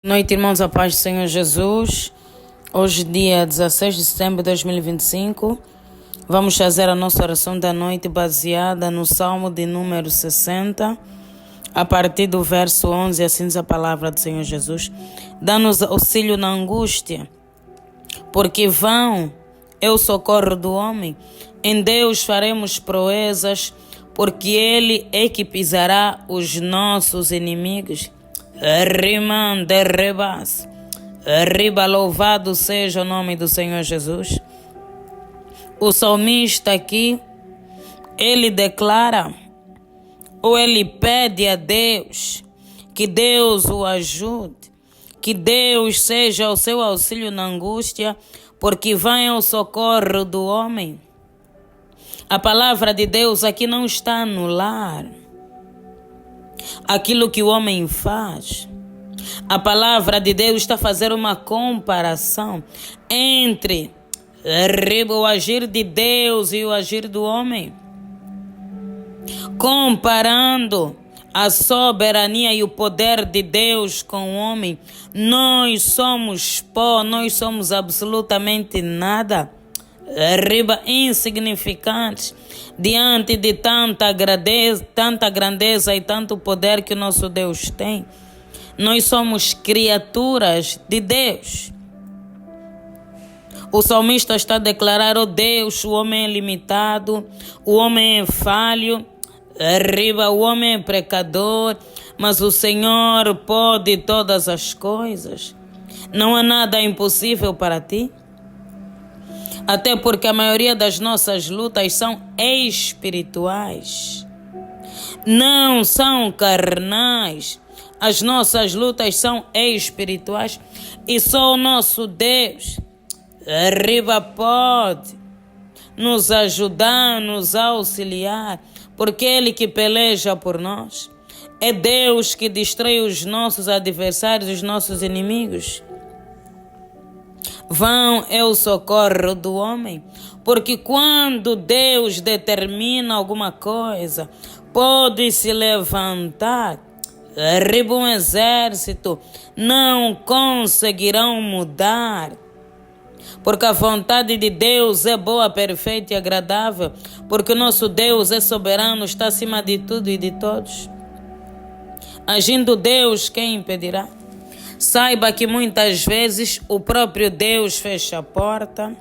Boa noite, irmãos, a paz do Senhor Jesus. Hoje, dia 16 de setembro de 2025, vamos fazer a nossa oração da noite baseada no Salmo de número 60, a partir do verso 11, assim diz a palavra do Senhor Jesus. Dá-nos auxílio na angústia, porque vão é o socorro do homem. Em Deus faremos proezas, porque Ele é que pisará os nossos inimigos. Rimande rebas. Riba, louvado seja o nome do Senhor Jesus. O salmista aqui, ele declara, ou ele pede a Deus, que Deus o ajude, que Deus seja o seu auxílio na angústia, porque vai ao socorro do homem. A palavra de Deus aqui não está a anular aquilo que o homem faz. A palavra de Deus está a fazer uma comparação entre o agir de Deus e o agir do homem, comparando a soberania e o poder de Deus com o homem. Nós somos pó, nós somos absolutamente nada, insignificantes diante de tanta grandeza e tanto poder que o nosso Deus tem. Nós somos criaturas de Deus. O salmista está a declarar: oh Deus, o homem é limitado, o homem é falho, o homem é pecador, mas o Senhor pode todas as coisas. Não há nada impossível para ti. Até porque a maioria das nossas lutas são espirituais, não são carnais. As nossas lutas são espirituais e só o nosso Deus pode nos ajudar, nos auxiliar, porque Ele que peleja por nós. É Deus que destrói os nossos adversários, os nossos inimigos. Vão é o socorro do homem, porque quando Deus determina alguma coisa, pode se levantar um exército, não conseguirão mudar, porque a vontade de Deus é boa, perfeita e agradável, porque o nosso Deus é soberano, está acima de tudo e de todos. Agindo Deus, quem impedirá? Saiba que muitas vezes o próprio Deus fecha a porta.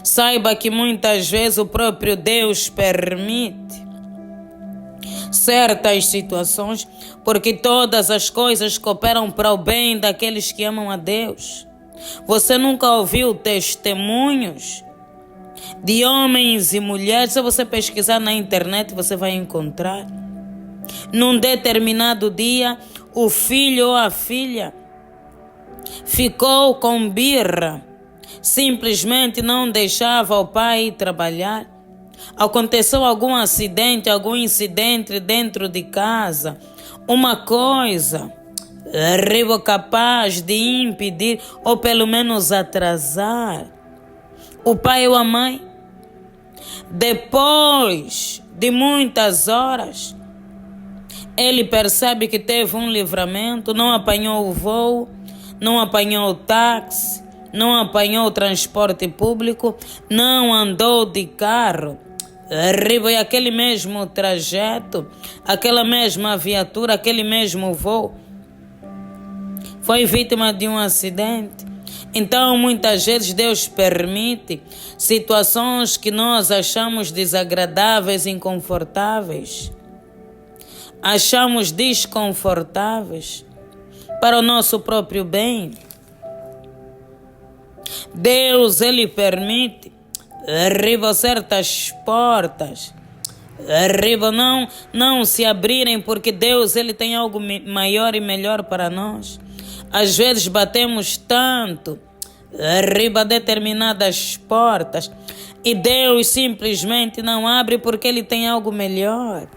Saiba que muitas vezes o próprio Deus permite certas situações, porque todas as coisas cooperam para o bem daqueles que amam a Deus. Você nunca ouviu testemunhos de homens e mulheres? Se você pesquisar na internet, você vai encontrar. Num determinado dia, o filho ou a filha ficou com birra, simplesmente não deixava o pai ir trabalhar. Aconteceu algum acidente, algum incidente dentro de casa, uma coisa capaz de impedir ou pelo menos atrasar o pai ou a mãe. Depois de muitas horas, ele percebe que teve um livramento, não apanhou o voo, não apanhou o táxi, não apanhou o transporte público, não andou de carro. E aquele mesmo trajeto, aquela mesma viatura, aquele mesmo voo, foi vítima de um acidente. Então, muitas vezes, Deus permite situações que nós achamos desagradáveis, inconfortáveis. Achamos desconfortáveis para o nosso próprio bem. Deus, Ele permite certas portas não se abrirem, porque Deus, Ele tem algo maior e melhor para nós. Às vezes batemos tanto determinadas portas e Deus simplesmente não abre, porque Ele tem algo melhor.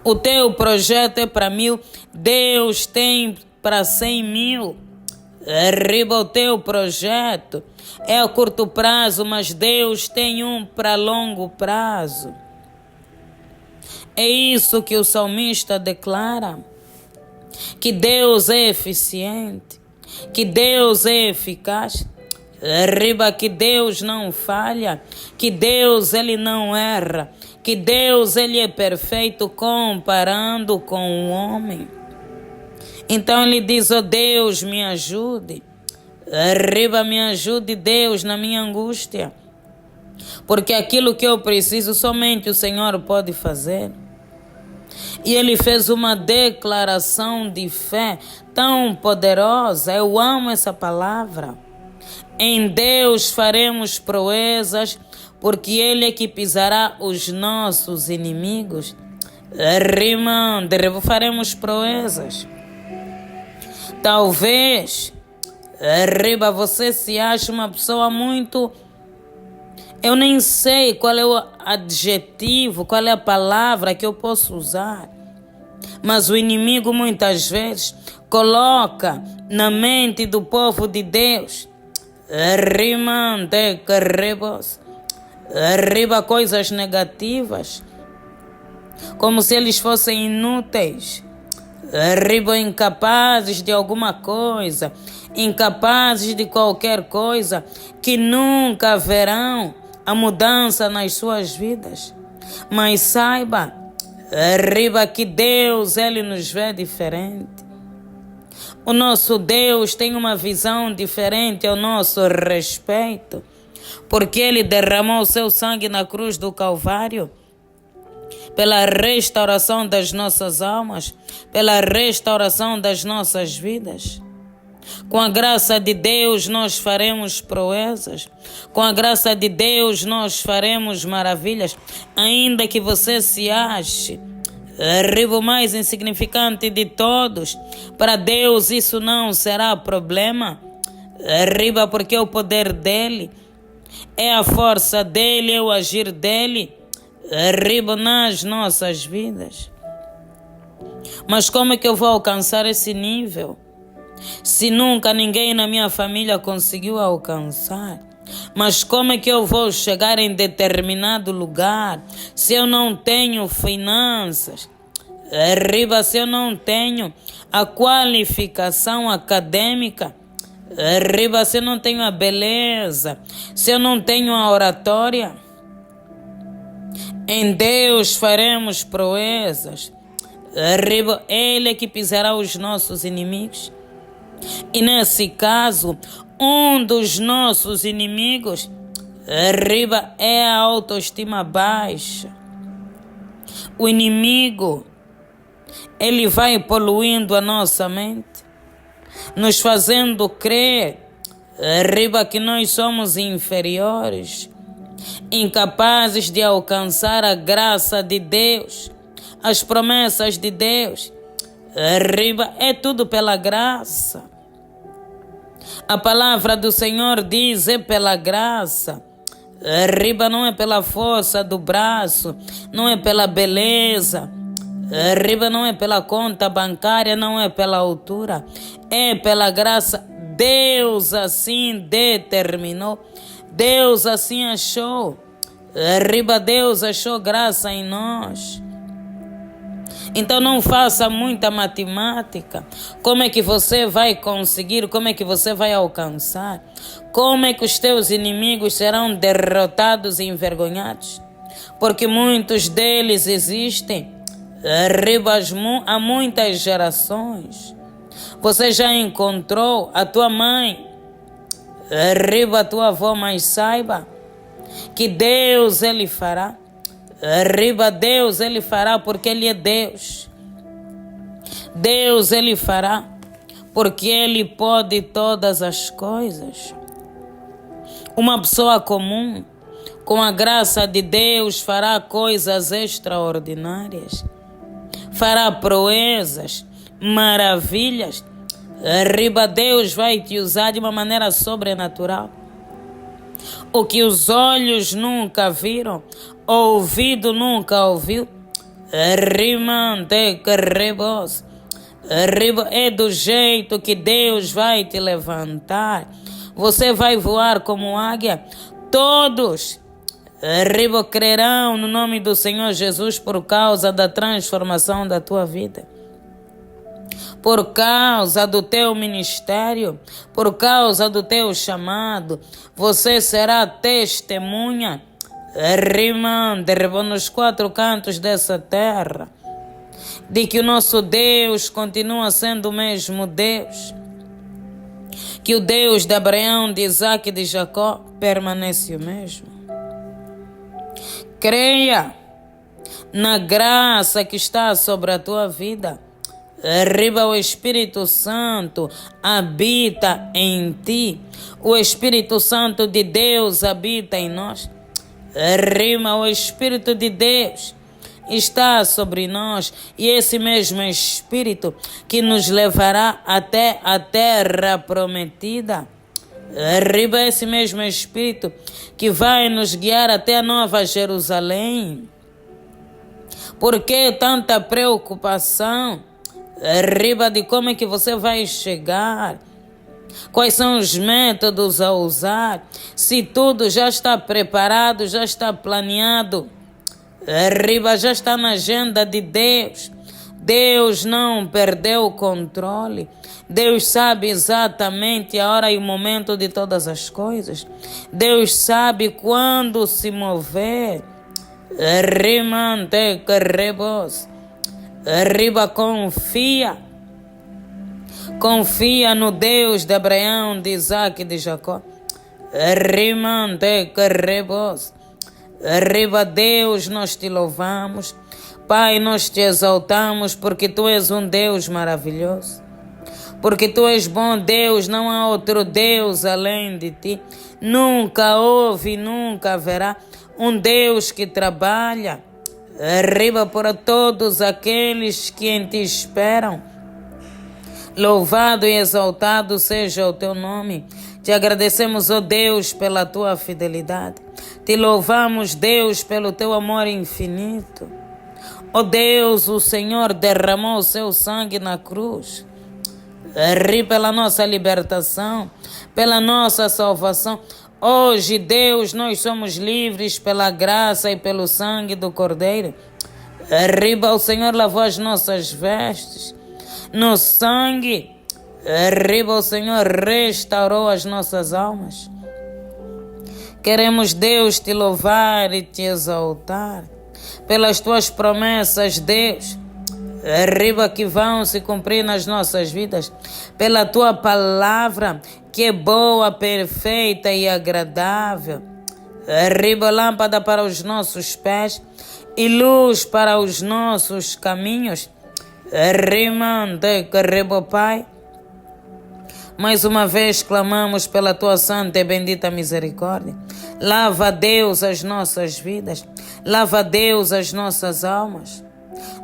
O teu projeto é para 1000, Deus tem para 100.000. O teu projeto é a curto prazo, mas Deus tem um para longo prazo. É isso que o salmista declara. que Deus é eficiente, que Deus é eficaz. Arriba, que Deus não falha, que Deus ele não erra, que Deus ele é perfeito comparando com o homem. Então ele diz: oh Deus, me ajude. Arriba, me ajude, Deus, na minha angústia. Porque aquilo que eu preciso, somente o Senhor pode fazer. E ele fez uma declaração de fé tão poderosa. Eu amo essa palavra. Em Deus faremos proezas, porque Ele é que pisará os nossos inimigos. Rimando, faremos proezas. Talvez, arriba, você se acha uma pessoa muito... Eu nem sei qual é o adjetivo, qual é a palavra que eu posso usar. Mas o inimigo muitas vezes coloca na mente do povo de Deus, arriba coisas negativas, como se eles fossem inúteis, arriba incapazes de alguma coisa, incapazes de qualquer coisa, que nunca verão a mudança nas suas vidas. Mas saiba, arriba, que Deus ele nos vê diferente. O nosso Deus tem uma visão diferente ao nosso respeito, porque Ele derramou o seu sangue na cruz do Calvário pela restauração das nossas almas, pela restauração das nossas vidas. Com a graça de Deus nós faremos proezas, com a graça de Deus nós faremos maravilhas, ainda que você se ache o mais insignificante de todos. Para Deus isso não será problema. Arriba, porque é o poder dele, é a força dele, é o agir dele. Arriba nas nossas vidas. Mas como é que eu vou alcançar esse nível? Se nunca ninguém na minha família conseguiu alcançar. Mas como é que eu vou chegar em determinado lugar se eu não tenho finanças? Arriba, se eu não tenho a qualificação acadêmica. Arriba, se eu não tenho a beleza, se eu não tenho a oratória. Em Deus faremos proezas. Arriba, Ele é que pisará os nossos inimigos. E nesse caso, um dos nossos inimigos, arriba, é a autoestima baixa. O inimigo, ele vai poluindo a nossa mente, nos fazendo crer, arriba, que nós somos inferiores, incapazes de alcançar a graça de Deus, as promessas de Deus. Arriba, é tudo pela graça. A palavra do Senhor diz: é pela graça. Arriba, não é pela força do braço, não é pela beleza. Arriba, não é pela conta bancária, não é pela altura, é pela graça. Deus assim determinou, Deus assim achou. Arriba, Deus achou graça em nós. Então não faça muita matemática. Como é que você vai conseguir? Como é que você vai alcançar? Como é que os teus inimigos serão derrotados e envergonhados? Porque muitos deles existem há muitas gerações. Você já encontrou a tua mãe, a tua avó, mas saiba que Deus ele fará. Arriba, Deus ele fará, porque Ele é Deus. Deus ele fará, porque Ele pode todas as coisas. Uma pessoa comum, com a graça de Deus, fará coisas extraordinárias, fará proezas, maravilhas. Arriba, Deus vai te usar de uma maneira sobrenatural. O que os olhos nunca viram, ouvido nunca ouviu, é do jeito que Deus vai te levantar. Você vai voar como águia. Todos crerão no nome do Senhor Jesus por causa da transformação da tua vida. por causa do teu ministério, por causa do teu chamado, você será testemunha, rimando, nos quatro cantos dessa terra, de que o nosso Deus continua sendo o mesmo Deus, que o Deus de Abraão, de Isaac e de Jacó permanece o mesmo. Creia na graça que está sobre a tua vida. Arriba, o Espírito Santo habita em ti. O Espírito Santo de Deus habita em nós. Arriba, o Espírito de Deus está sobre nós, e esse mesmo Espírito que nos levará até a terra prometida. Arriba, esse mesmo Espírito que vai nos guiar até a Nova Jerusalém. Por que tanta preocupação? Arriba, de como é que você vai chegar? Quais são os métodos a usar? Se tudo já está preparado, já está planeado, arriba, já está na agenda de Deus. Deus não perdeu o controle. Deus sabe exatamente a hora e o momento de todas as coisas. Deus sabe quando se mover. Rimante carrebos. Arriba, confia. Confia no Deus de Abraão, de Isaac e de Jacó. Rimante carrebos. Arriba, Deus, nós te louvamos. Pai, nós te exaltamos porque tu és um Deus maravilhoso. Porque tu és bom Deus, não há outro Deus além de ti. Nunca houve e nunca haverá um Deus que trabalha. Arriba, para todos aqueles que em ti esperam. Louvado e exaltado seja o teu nome. Te agradecemos, ó Deus, pela tua fidelidade. Te louvamos, Deus, pelo teu amor infinito. Ó Deus, o Senhor derramou o seu sangue na cruz. Pela nossa libertação, pela nossa salvação. Hoje, Deus, nós somos livres pela graça e pelo sangue do Cordeiro. Arriba, o Senhor lavou as nossas vestes no sangue. Arriba, o Senhor restaurou as nossas almas. Queremos, Deus, te louvar e te exaltar pelas tuas promessas, Deus. Arriba, que vão se cumprir nas nossas vidas, pela tua palavra, que é boa, perfeita e agradável. Arriba, lâmpada para os nossos pés e luz para os nossos caminhos. Rimante carrebo, Pai. Mais uma vez clamamos pela tua santa e bendita misericórdia. Lava, Deus, as nossas vidas. Lava, Deus, as nossas almas.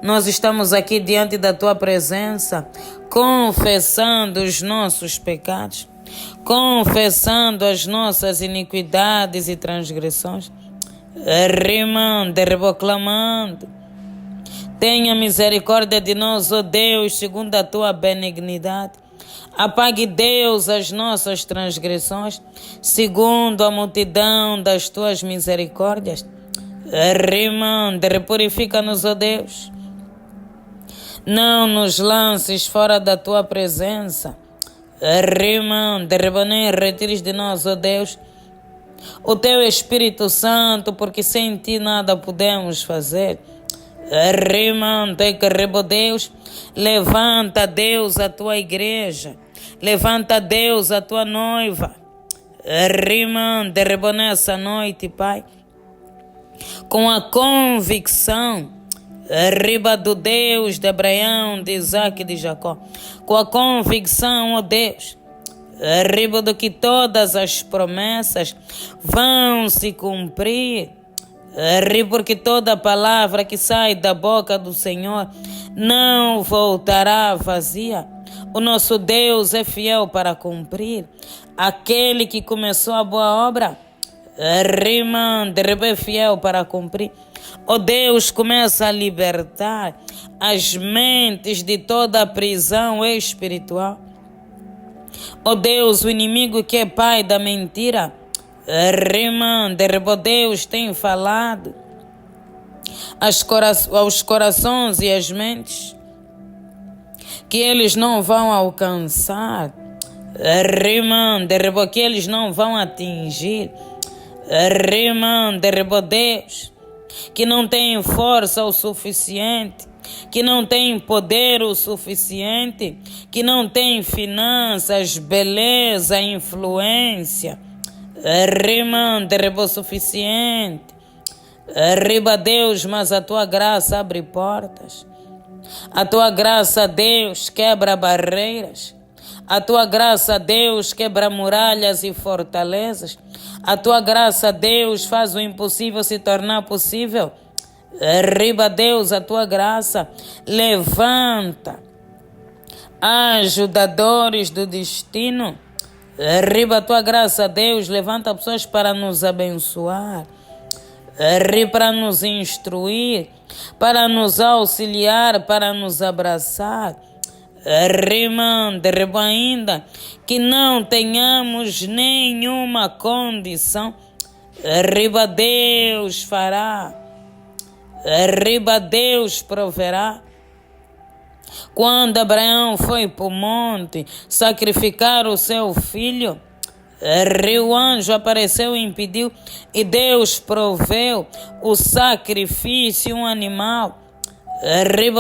Nós estamos aqui diante da tua presença, confessando os nossos pecados, confessando as nossas iniquidades e transgressões, rimando, clamando. Tenha misericórdia de nós, ó Deus, segundo a tua benignidade. Apague, Deus, as nossas transgressões, segundo a multidão das tuas misericórdias. Rimando, purifica-nos, ó Deus. Não nos lances fora da tua presença. Rimando, nem retires de nós, ó Deus, o teu Espírito Santo, porque sem ti nada podemos fazer. Rimando, Deus, levanta, Deus, a tua igreja. Levanta, Deus, a tua noiva. Rimando, nessa noite, Pai, com a convicção, arriba do Deus de Abraão, de Isaac e de Jacó, com a convicção, ó Deus, arriba do que todas as promessas vão se cumprir, arriba porque toda palavra que sai da boca do Senhor não voltará vazia. O nosso Deus é fiel para cumprir. Aquele que começou a boa obra, rimando, é fiel para cumprir. Ó Deus, começa a libertar as mentes de toda a prisão espiritual. Ó Deus, o inimigo que é pai da mentira, rimando, ó Deus, tem falado aos corações e às mentes que eles não vão alcançar, que eles não vão atingir, Deus, que não têm força o suficiente, que não têm poder o suficiente, que não têm finanças, beleza, influência, suficiente. Deus, mas a tua graça abre portas. A tua graça, Deus, quebra barreiras. A tua graça, Deus, quebra muralhas e fortalezas. A tua graça, Deus, faz o impossível se tornar possível. Deus, a tua graça levanta ajudadores do destino. A tua graça, Deus, levanta pessoas para nos abençoar, para nos instruir, para nos auxiliar, para nos abraçar. Ainda que não tenhamos nenhuma condição, Deus fará, Deus proverá. Quando Abraão foi para o monte sacrificar o seu filho, o anjo apareceu e impediu, e Deus proveu o sacrifício, um animal.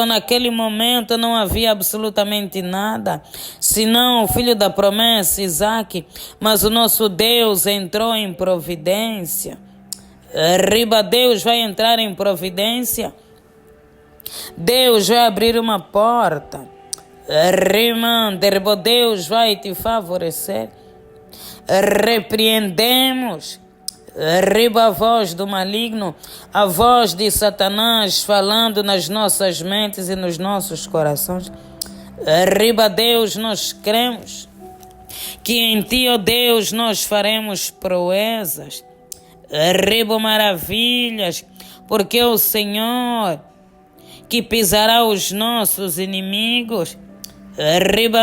Naquele momento não havia absolutamente nada, senão o filho da promessa, Isaque, mas o nosso Deus entrou em providência. Deus vai entrar em providência. Deus vai abrir uma porta. Deus vai te favorecer. Repreendemos a voz do maligno, a voz de Satanás falando nas nossas mentes e nos nossos corações. Deus, nós cremos que em ti, ó Deus, nós faremos proezas, maravilhas, porque o Senhor que pisará os nossos inimigos,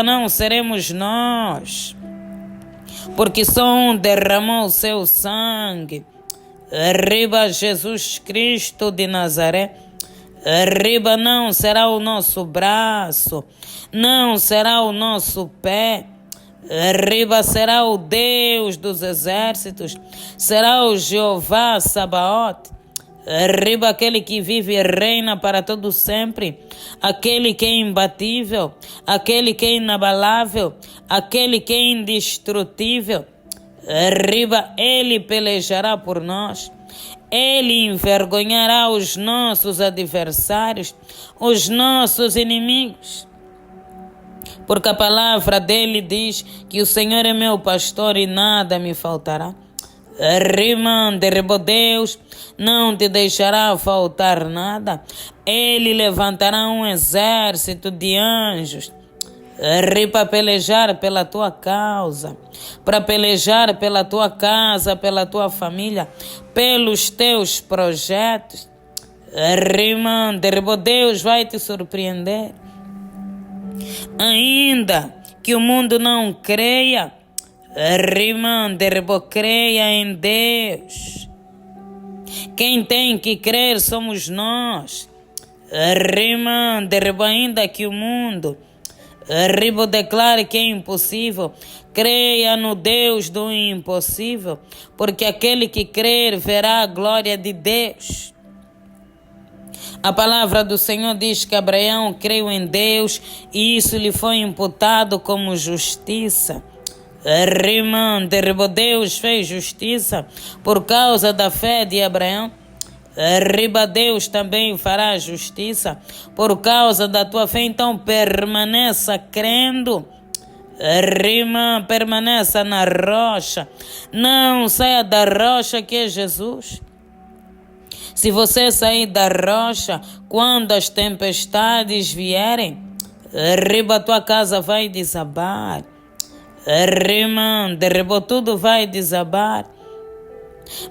não seremos nós, porque só um derramou o seu sangue, Jesus Cristo de Nazaré. Não será o nosso braço, não será o nosso pé, será o Deus dos exércitos, será o Jeová Sabaote, aquele que vive e reina para todo sempre, aquele que é imbatível, aquele que é inabalável, aquele que é indestrutível. Ele pelejará por nós, ele envergonhará os nossos adversários, os nossos inimigos. Porque a palavra dele diz que o Senhor é meu pastor e nada me faltará. Deus não te deixará faltar nada. Ele levantará um exército de anjos para pelejar pela tua causa, para pelejar pela tua casa, pela tua família, pelos teus projetos. Deus vai te surpreender. Ainda que o mundo não creia, creia em Deus. Quem tem que crer somos nós. Ainda que o mundo declare que é impossível, creia no Deus do impossível, porque aquele que crer verá a glória de Deus. A palavra do Senhor diz que Abraão creu em Deus e isso lhe foi imputado como justiça. Deus fez justiça por causa da fé de Abraão. Deus também fará justiça por causa da tua fé. Então permaneça crendo, permaneça na rocha, não saia da rocha que é Jesus. Se você sair da rocha, quando as tempestades vierem, a tua casa vai desabar, tudo vai desabar.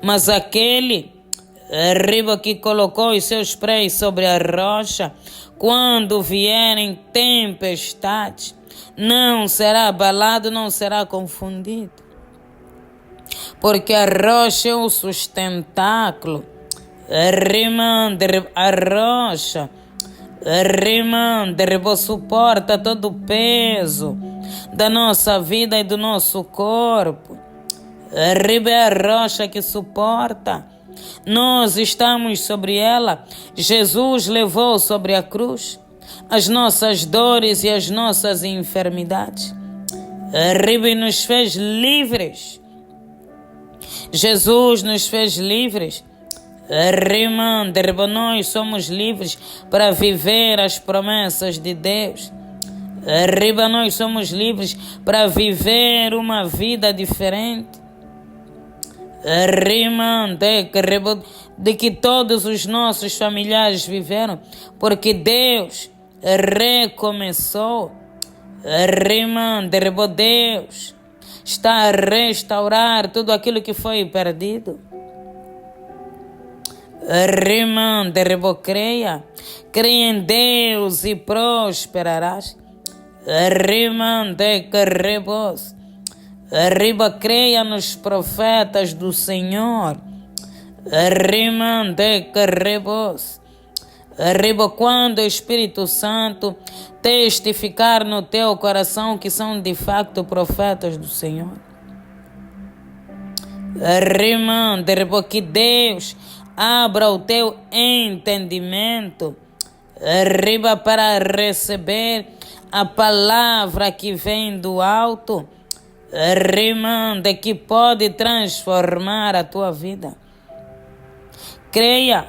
Mas aquele que colocou os seus pés sobre a rocha, quando vierem tempestades, não será abalado, não será confundido. Porque a rocha é o sustentáculo. A rocha Rimando, suporta todo o peso da nossa vida e do nosso corpo. Riba é a rocha que suporta. Nós estamos sobre ela. Jesus levou sobre a cruz as nossas dores e as nossas enfermidades. Riba nos fez livres. Jesus nos fez livres. Rimando, nós somos livres para viver as promessas de Deus. Riba, nós somos livres para viver uma vida diferente. Rimando, de que todos os nossos familiares viveram, porque Deus recomeçou. Rimando, Deus está a restaurar tudo aquilo que foi perdido. Rimando, creia em Deus e prosperarás. Rimando, creia nos profetas do Senhor. Rimando, quando o Espírito Santo testificar no teu coração que são de facto profetas do Senhor. Rimando, que Deus abra o teu entendimento, riba, para receber a palavra que vem do alto, rimando, que pode transformar a tua vida. Creia,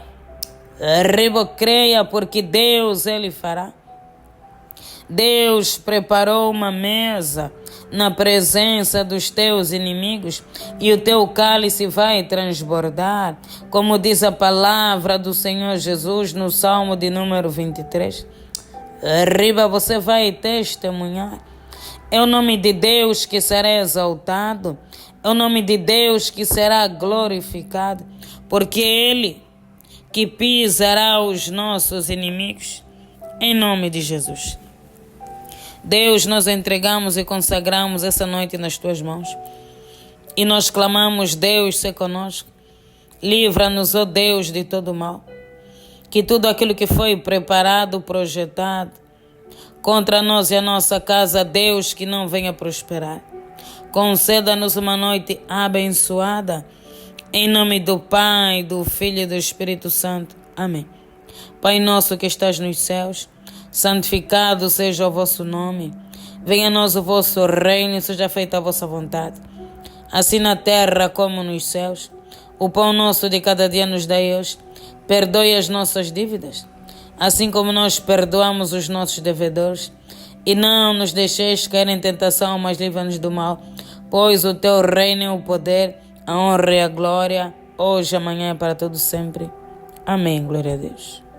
riba, creia, porque Deus Ele fará. Deus preparou uma mesa na presença dos teus inimigos e o teu cálice vai transbordar, como diz a palavra do Senhor Jesus no Salmo de número 23. Riba, você vai testemunhar. É o nome de Deus que será exaltado, é o nome de Deus que será glorificado, porque Ele que pisará os nossos inimigos, em nome de Jesus. Deus, nós entregamos e consagramos essa noite nas tuas mãos. E nós clamamos, Deus, se conosco. Livra-nos, ó Deus, de todo mal. Que tudo aquilo que foi preparado, projetado contra nós e a nossa casa, Deus, que não venha prosperar. Conceda-nos uma noite abençoada. Em nome do Pai, do Filho e do Espírito Santo. Amém. Pai nosso que estás nos céus, santificado seja o vosso nome. Venha a nós o vosso reino e seja feita a vossa vontade, assim na terra como nos céus. O pão nosso de cada dia nos dai hoje. Perdoe as nossas dívidas, assim como nós perdoamos os nossos devedores. E não nos deixeis cair em tentação, mas livra-nos do mal. Pois o teu reino é o poder, a honra e a glória, hoje, amanhã e para todo sempre. Amém. Glória a Deus.